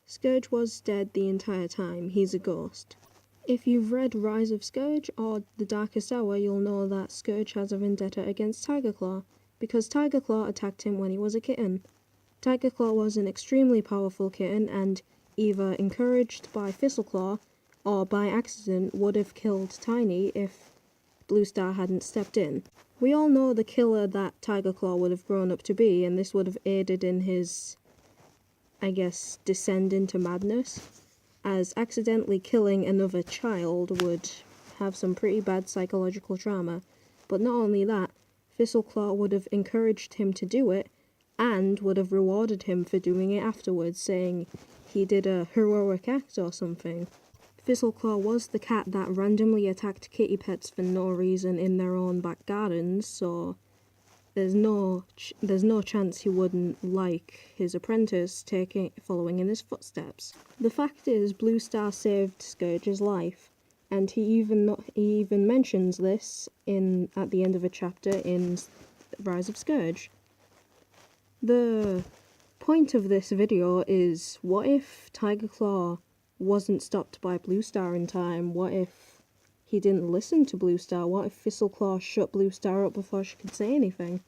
Scourge was dead the entire time. He's a ghost. If you've read Rise of Scourge or The Darkest Hour, you'll know that Scourge has a vendetta against Tiger Claw, because Tiger Claw attacked him when he was a kitten. Tiger Claw was an extremely powerful kitten and, either encouraged by Thistleclaw or by accident, would have killed Tiny if Blue Star hadn't stepped in. We all know the killer that Tiger Claw would have grown up to be, and this would have aided in his, I guess, descend into madness, as accidentally killing another child would have some pretty bad psychological trauma. But not only that, Thistleclaw would have encouraged him to do it, and would have rewarded him for doing it afterwards, saying he did a heroic act or something. Thistleclaw was the cat that randomly attacked kitty pets for no reason in their own back gardens, so there's no chance he wouldn't like his apprentice following in his footsteps. The fact is, Blue Star saved Scourge's life, and he even mentions this at the end of a chapter in Rise of Scourge. The point of this video is, what if Tiger Claw wasn't stopped by Blue Star in time? What if he didn't listen to Blue Star? What if Thistleclaw shut Blue Star up before she could say anything?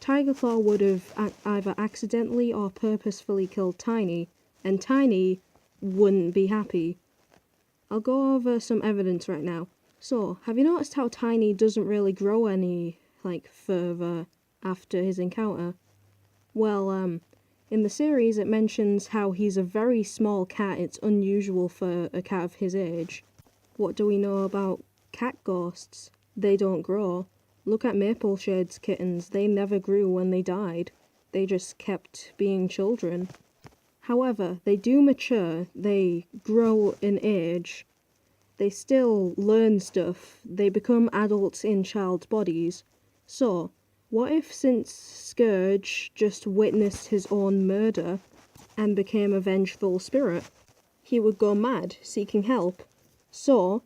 Tiger Claw would have either accidentally or purposefully killed Tiny, and Tiny wouldn't be happy. I'll go over some evidence right now. So, have you noticed how Tiny doesn't really grow any, further after his encounter? Well, in the series it mentions how he's a very small cat. It's unusual for a cat of his age. What do we know about cat ghosts? They don't grow. Look at Mapleshade's kittens. They never grew when they died. They just kept being children. However, they do mature. They grow in age. They still learn stuff. They become adults in child bodies. So, what if, since Scourge just witnessed his own murder and became a vengeful spirit, he would go mad, seeking help? So,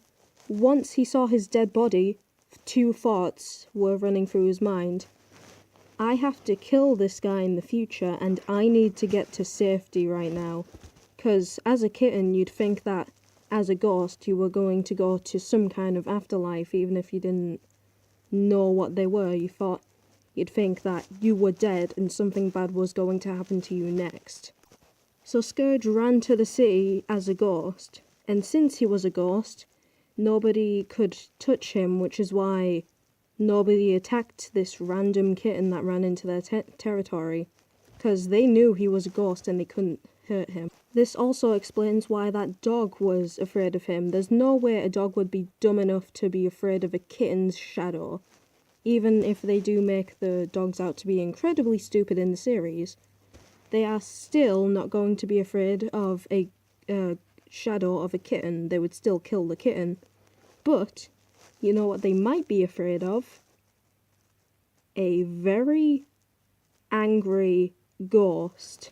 once he saw his dead body, two thoughts were running through his mind. I have to kill this guy in the future, and I need to get to safety right now. 'Cause as a kitten, you'd think that as a ghost you were going to go to some kind of afterlife, even if you didn't know what they were. You'd think that you were dead and something bad was going to happen to you next. So Scourge ran to the city as a ghost, and since he was a ghost, nobody could touch him, which is why nobody attacked this random kitten that ran into their territory, because they knew he was a ghost and they couldn't hurt him. This also explains why that dog was afraid of him. There's no way a dog would be dumb enough to be afraid of a kitten's shadow. Even if they do make the dogs out to be incredibly stupid in the series, they are still not going to be afraid of a shadow of a kitten. They would still kill the kitten. But, you know what they might be afraid of? A very angry ghost.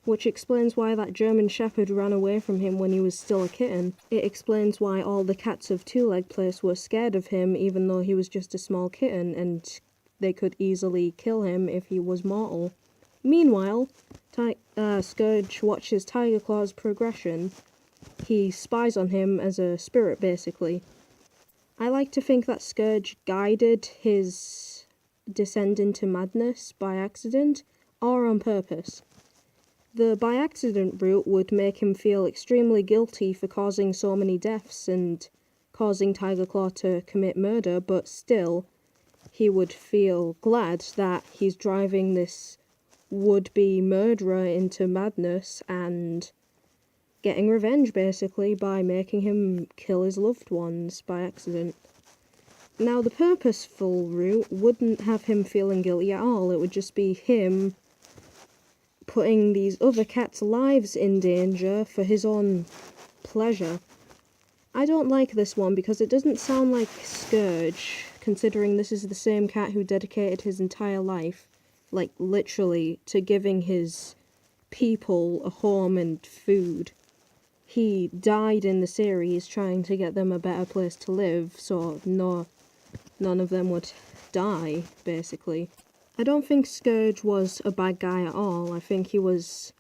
Which explains why that German Shepherd ran away from him when he was still a kitten. It explains why all the cats of Two Leg Place were scared of him even though he was just a small kitten, and they could easily kill him if he was mortal. Meanwhile, Scourge watches Tiger Claw's progression. He spies on him as a spirit, basically. I like to think that Scourge guided his descent into madness by accident or on purpose. The by accident route would make him feel extremely guilty for causing so many deaths and causing Tiger Claw to commit murder, but still, he would feel glad that he's driving this would-be murderer into madness and getting revenge, basically, by making him kill his loved ones by accident. Now, the purposeful route wouldn't have him feeling guilty at all. It would just be him putting these other cats' lives in danger for his own pleasure. I don't like this one because it doesn't sound like Scourge, considering this is the same cat who dedicated his entire life, literally, to giving his people a home and food. He died in the series trying to get them a better place to live, so none of them would die, basically. I don't think Scourge was a bad guy at all. I think he was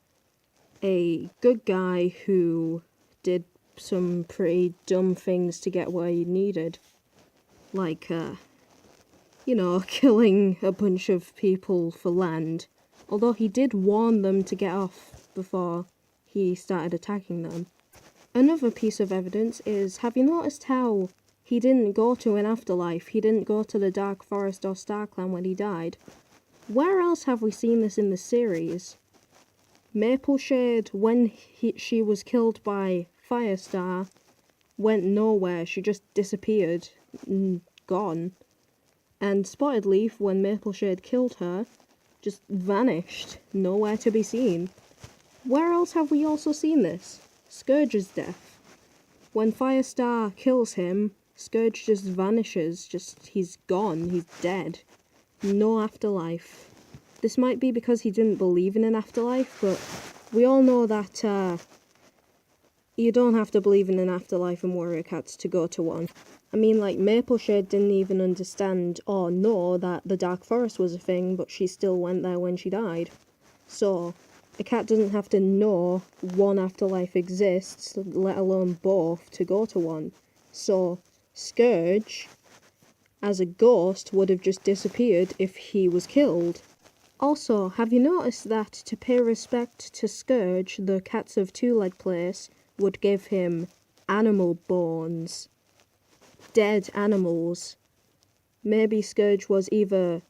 a good guy who did some pretty dumb things to get where he needed. Like, killing a bunch of people for land. Although he did warn them to get off before he started attacking them. Another piece of evidence is, have you noticed how he didn't go to an afterlife? He didn't go to the Dark Forest or Starkland when he died. Where else have we seen this in the series? Mapleshade, when she was killed by Firestar, went nowhere. She just disappeared, gone. And Spotted Leaf, when Mapleshade killed her, just vanished, nowhere to be seen. Where else have we also seen this? Scourge's death. When Firestar kills him, Scourge just vanishes, he's gone, he's dead. No afterlife. This might be because he didn't believe in an afterlife, but we all know that you don't have to believe in an afterlife in Warrior Cats to go to one. I mean, like, Mapleshade didn't even understand or know that the Dark Forest was a thing, but she still went there when she died. So, a cat doesn't have to know one afterlife exists, let alone both, to go to one. So, Scourge, as a ghost, would have just disappeared if he was killed. Also, have you noticed that to pay respect to Scourge, the cats of Two-Leg Place would give him animal bones? Dead animals. Maybe Scourge was either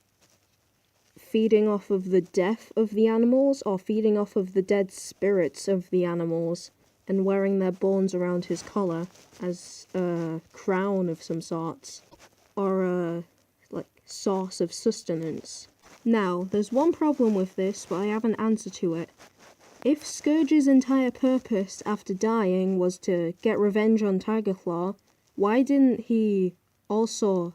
feeding off of the death of the animals or feeding off of the dead spirits of the animals and wearing their bones around his collar as a crown of some sorts, or a source of sustenance. Now, there's one problem with this, but I have an answer to it. If Scourge's entire purpose after dying was to get revenge on Tigerclaw, why didn't he also,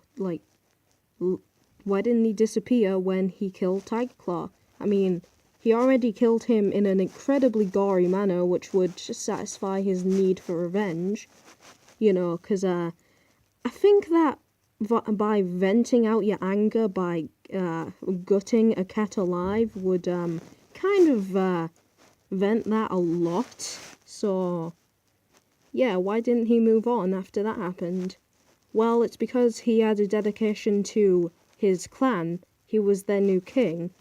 why didn't he disappear when he killed Tigerclaw? I mean, he already killed him in an incredibly gory manner, which would just satisfy his need for revenge. Because I think that by venting out your anger by gutting a cat alive would kind of vent that a lot. So, yeah, why didn't he move on after that happened? Well, it's because he had a dedication to his clan. He was their new king.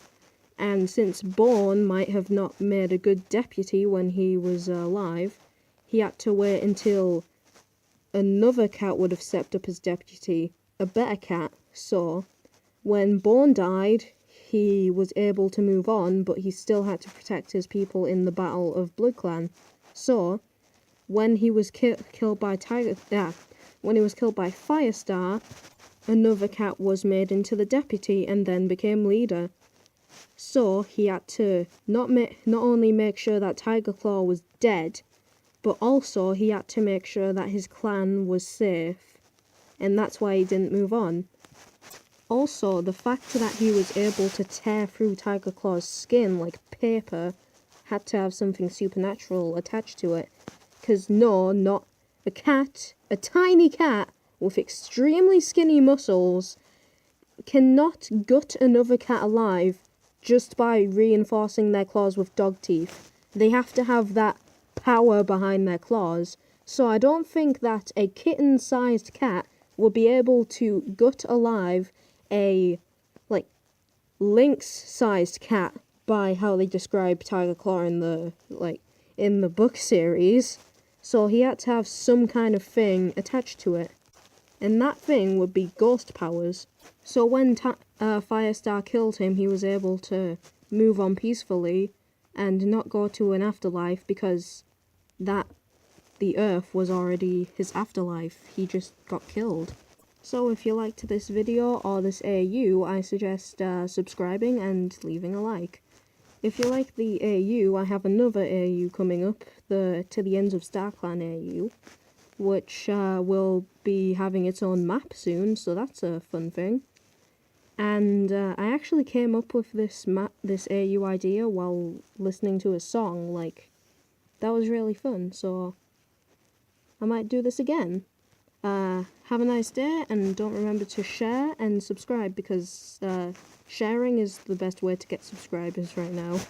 And since Bourne might have not made a good deputy when he was alive, he had to wait until another cat would have stepped up as deputy, a better cat. So, when Bourne died, he was able to move on, but he still had to protect his people in the Battle of Blood Clan. So, when he was killed by Firestar, another cat was made into the deputy and then became leader. So he had to not only make sure that Tigerclaw was dead, but also he had to make sure that his clan was safe. And that's why he didn't move on. Also, the fact that he was able to tear through Tigerclaw's skin like paper had to have something supernatural attached to it. Because no, not a cat, a tiny cat with extremely skinny muscles cannot gut another cat alive just by reinforcing their claws with dog teeth. They have to have that power behind their claws. So I don't think that a kitten-sized cat would be able to gut alive a, lynx-sized cat by how they describe Tigerclaw in the book series. So he had to have some kind of thing attached to it. And that thing would be ghost powers. So when Firestar killed him, he was able to move on peacefully and not go to an afterlife because the Earth was already his afterlife. He just got killed. So if you liked this video or this AU, I suggest subscribing and leaving a like. If you like the AU, I have another AU coming up, To the Ends of StarClan AU, which will be having its own map soon, so that's a fun thing. And I actually came up with this AU idea while listening to a song, that was really fun, so I might do this again. Have a nice day, and don't remember to share and subscribe, because sharing is the best way to get subscribers right now.